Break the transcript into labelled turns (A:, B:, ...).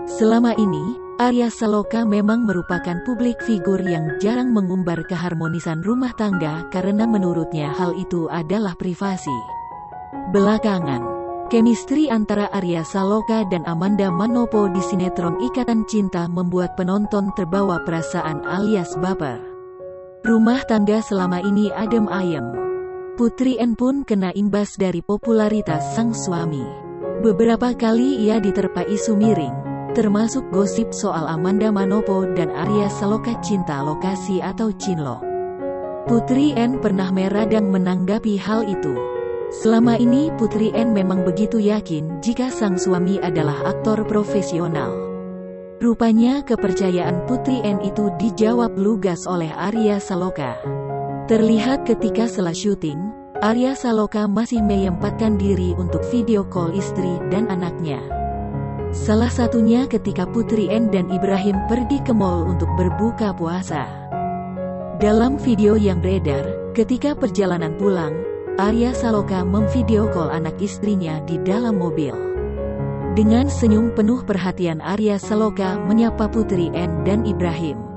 A: Selama ini, Arya Saloka memang merupakan publik figur yang jarang mengumbar keharmonisan rumah tangga karena menurutnya hal itu adalah privasi. Belakangan, chemistry antara Arya Saloka dan Amanda Manopo di sinetron Ikatan Cinta membuat penonton terbawa perasaan alias baper. Rumah tangga selama ini adem ayem. Putri N pun kena imbas dari popularitas sang suami. Beberapa kali ia diterpa isu miring, termasuk gosip soal Amanda Manopo dan Arya Saloka cinta lokasi atau cinlok. Putri N pernah meradang menanggapi hal itu. Selama ini Putri N memang begitu yakin jika sang suami adalah aktor profesional. Rupanya kepercayaan Putri N itu dijawab lugas oleh Arya Saloka. Terlihat ketika setelah syuting, Arya Saloka masih menyempatkan diri untuk video call istri dan anaknya. Salah satunya ketika Putri N dan Ibrahim pergi ke mall untuk berbuka puasa. Dalam video yang beredar, ketika perjalanan pulang, Arya Saloka memvideo call anak istrinya di dalam mobil. Dengan senyum penuh perhatian Arya Saloka menyapa Putri N dan Ibrahim.